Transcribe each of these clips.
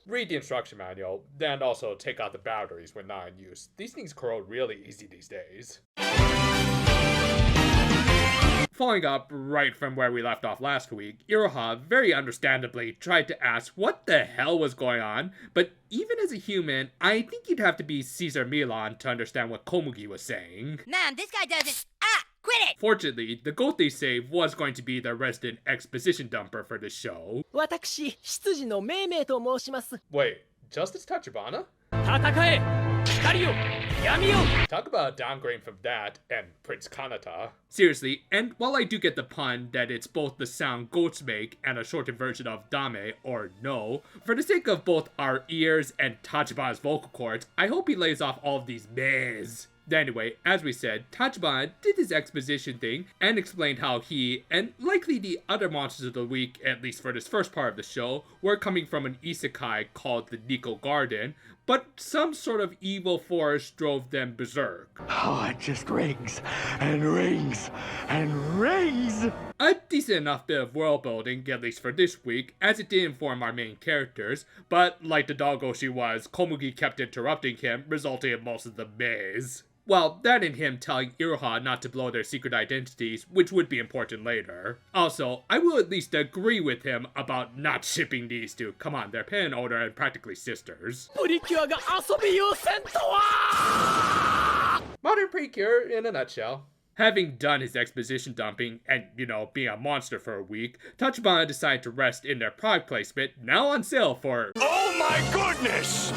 read the instruction manual, and also take out the batteries when not in use. These things corrode really easy these days. Following up right from where we left off last week, Iroha very understandably tried to ask what the hell was going on, but even as a human, I think you'd have to be Caesar Milan to understand what Komugi was saying. Man, this guy doesn't... Ah! Quit it! Fortunately, the goat they saved was going to be their resident exposition dumper for this show. 私、執事の命名と申します。 Wait, Justice Tachibana? 戦え、光よ、闇よ。 Talk about a downgrade from that and Prince Kanata. Seriously, and while I do get the pun that it's both the sound goats make and a shortened version of dame, or no, for the sake of both our ears and Tachibana's vocal cords, I hope he lays off all of these mehs. Anyway, as we said, Tachibana did his exposition thing and explained how he, and likely the other monsters of the week, at least for this first part of the show, were coming from an isekai called the Nico Garden, but some sort of evil force drove them berserk. Oh, it just rings and rings and rings! A decent enough bit of world building, at least for this week, as it did inform our main characters, but like the doggo she was, Komugi kept interrupting him, resulting in most of the maze. Well, that and him telling Iroha not to blow their secret identities, which would be important later. Also, I will at least agree with him about not shipping these two. Come on, they're pen owner and practically sisters. Precure が遊び優先とは Modern Precure in a nutshell. Having done his exposition dumping and, being a monster for a week, Tachibana decided to rest in their product placement, now on sale for... Oh my goodness!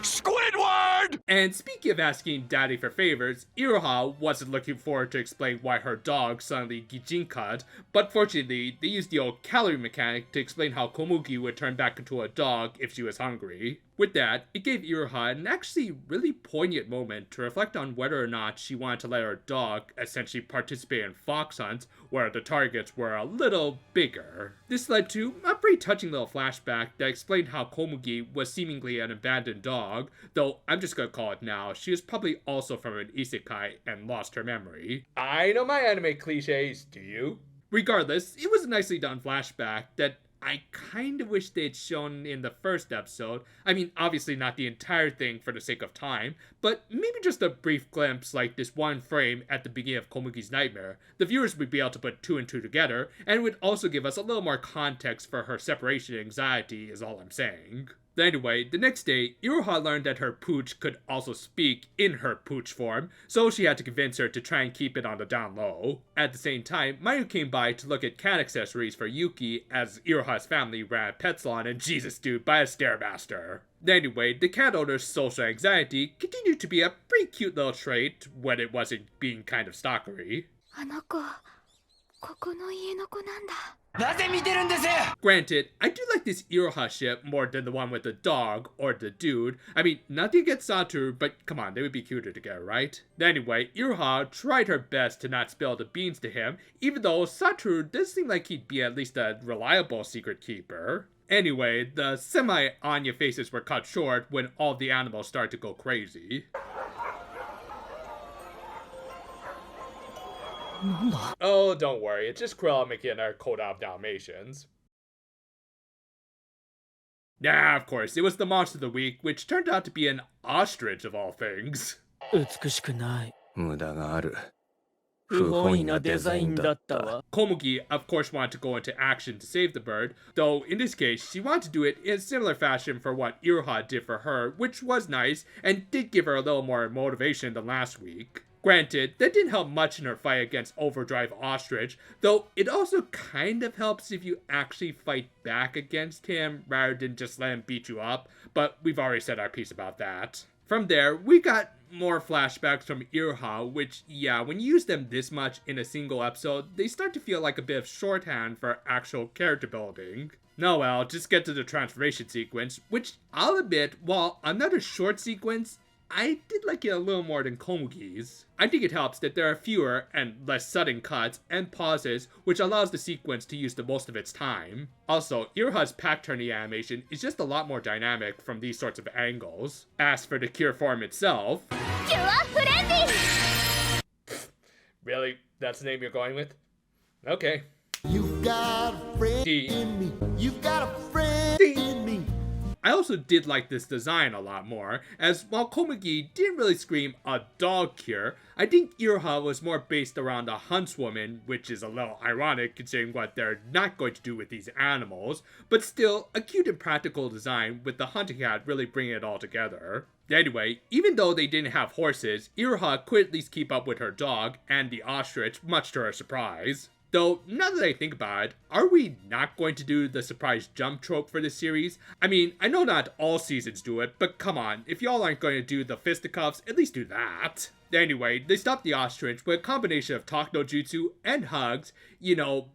Squidward! And speaking of asking daddy for favors, Iroha wasn't looking forward to explain why her dog suddenly gijinka'd, but fortunately, they used the old calorie mechanic to explain how Komugi would turn back into a dog if she was hungry. With that, it gave Iroha an actually really poignant moment to reflect on whether or not she wanted to let her dog essentially participate in fox hunts where the targets were a little bigger. This led to a pretty touching little flashback that explained how Komugi was seemingly an abandoned dog, though I'm just gonna call it now, she was probably also from an isekai and lost her memory. I know my anime cliches, do you? Regardless, it was a nicely done flashback that I kind of wish they'd shown in the first episode. I mean, obviously not the entire thing for the sake of time, but maybe just a brief glimpse like this one frame at the beginning of Komugi's nightmare. The viewers would be able to put two and two together, and it would also give us a little more context for her separation anxiety is all I'm saying. Anyway, the next day, Iroha learned that her pooch could also speak in her pooch form, so she had to convince her to try and keep it on the down low. At the same time, Mayu came by to look at cat accessories for Yuki as Iroha's family ran a pet salon and Jesus dude by a Stairmaster. Anyway, the cat owner's social anxiety continued to be a pretty cute little trait when it wasn't being kind of stalkery. あの子、ここの家の子なんだ。 Granted, I do like this Iroha ship more than the one with the dog or the dude. I mean, nothing against Satoru, but come on, they would be cuter together, right? Anyway, Iroha tried her best to not spill the beans to him, even though Satoru does seem like he'd be at least a reliable secret keeper. Anyway, the semi-Anya faces were cut short when all the animals started to go crazy. Oh, don't worry, it's just Krill making our code out of Dalmatians. Yeah, of course, it was the monster of the week, which turned out to be an ostrich of all things. 美しくない。無駄がある。不本意なデザインだったわ。 Komugi, of course, wanted to go into action to save the bird, though in this case, she wanted to do it in a similar fashion for what Iroha did for her, which was nice, and did give her a little more motivation than last week. Granted, that didn't help much in her fight against Overdrive Ostrich, though it also kind of helps if you actually fight back against him rather than just let him beat you up, but we've already said our piece about that. From there, we got more flashbacks from Iroha, which, yeah, when you use them this much in a single episode, they start to feel like a bit of shorthand for actual character building. No, well, just get to the transformation sequence, which I'll admit, while another short sequence, I did like it a little more than Komugi's. I think it helps that there are fewer and less sudden cuts and pauses, which allows the sequence to use the most of its time. Also, Iroha's pack turning animation is just a lot more dynamic from these sorts of angles. As for the cure form itself... Really? That's the name you're going with? Okay. You got a friend in me. You got a friend in me. I also did like this design a lot more, as while Komugi didn't really scream a dog here, I think Iroha was more based around a huntswoman, which is a little ironic considering what they're not going to do with these animals, but still a cute and practical design with the hunting hat really bringing it all together. Anyway, even though they didn't have horses, Iroha could at least keep up with her dog and the ostrich, much to her surprise. Though, now that I think about it, are we not going to do the surprise jump trope for this series? I mean, I know not all seasons do it, but come on, if y'all aren't going to do the fisticuffs, at least do that. Anyway, they stopped the ostrich with a combination of talk no jutsu and hugs,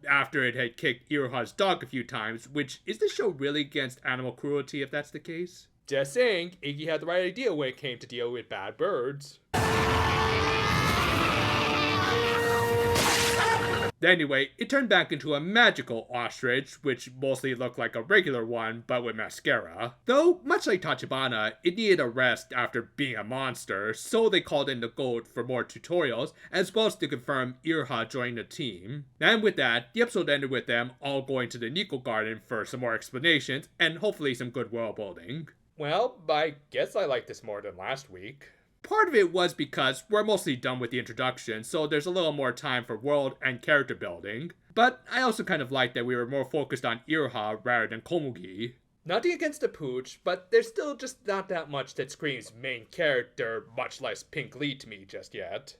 after it had kicked Iroha's dog a few times, which is the show really against animal cruelty if that's the case? Just saying, Iggy had the right idea when it came to deal with bad birds. Anyway, it turned back into a magical ostrich, which mostly looked like a regular one, but with mascara. Though, much like Tachibana, it needed a rest after being a monster, so they called in the goat for more tutorials, as well as to confirm Iroha joined the team. And with that, the episode ended with them all going to the Nico Garden for some more explanations, and hopefully some good world building. Well, I guess I like this more than last week. Part of it was because we're mostly done with the introduction, so there's a little more time for world and character building. But I also kind of liked that we were more focused on Iroha rather than Komugi. Nothing against the pooch, but there's still just not that much that screams main character, much less pink lead to me just yet.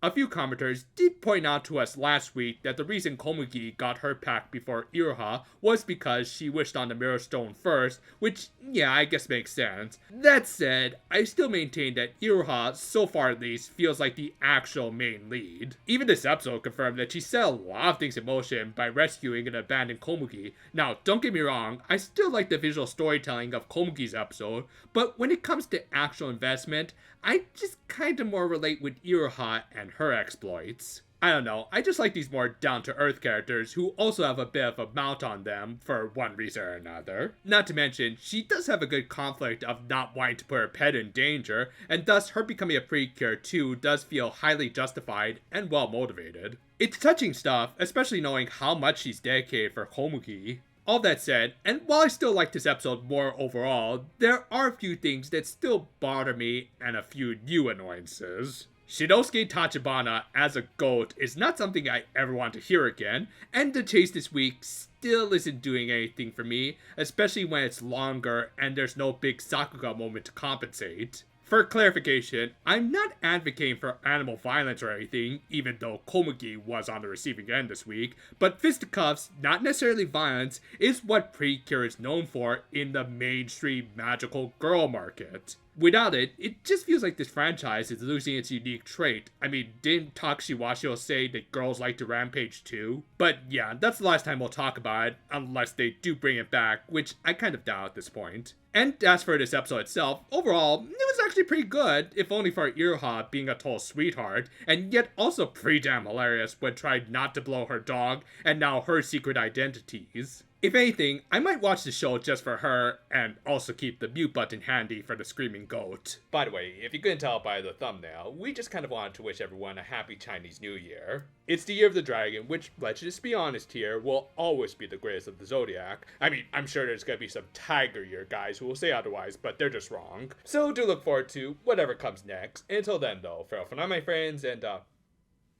A few commenters did point out to us last week that the reason Komugi got her pack before Iroha was because she wished on the Mirror Stone first, which, yeah, I guess makes sense. That said, I still maintain that Iroha, so far at least, feels like the actual main lead. Even this episode confirmed that she set a lot of things in motion by rescuing an abandoned Komugi. Now, don't get me wrong, I still like the visual storytelling of Komugi's episode, but when it comes to actual investment, I just kinda more relate with Iroha and her exploits. I don't know, I just like these more down-to-earth characters who also have a bit of a mount on them for one reason or another. Not to mention, she does have a good conflict of not wanting to put her pet in danger, and thus her becoming a Precure too does feel highly justified and well motivated. It's touching stuff, especially knowing how much she's dedicated for Komugi. All that said, and while I still like this episode more overall, there are a few things that still bother me and a few new annoyances. Shinosuke Tachibana as a goat is not something I ever want to hear again, and the chase this week still isn't doing anything for me, especially when it's longer and there's no big Sakuga moment to compensate. For clarification, I'm not advocating for animal violence or anything, even though Komugi was on the receiving end this week, but fisticuffs, not necessarily violence, is what Precure is known for in the mainstream magical girl market. Without it, it just feels like this franchise is losing its unique trait. I mean, didn't Takshiwashio say that girls like to rampage too? But yeah, that's the last time we'll talk about it, unless they do bring it back, which I kind of doubt at this point. And as for this episode itself, overall, it was actually pretty good, if only for Iroha being a total sweetheart, and yet also pretty damn hilarious when tried not to blow her dog, and now her secret identities. If anything, I might watch the show just for her, and also keep the mute button handy for the screaming goat. By the way, if you couldn't tell by the thumbnail, we just kind of wanted to wish everyone a happy Chinese New Year. It's the Year of the Dragon, which, let's just be honest here, will always be the greatest of the Zodiac. I mean, I'm sure there's gonna be some Tiger Year guys who will say otherwise, but they're just wrong. So do look forward to whatever comes next. Until then though, farewell for now my friends, and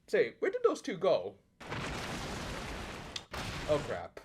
say, where did those two go? Oh crap.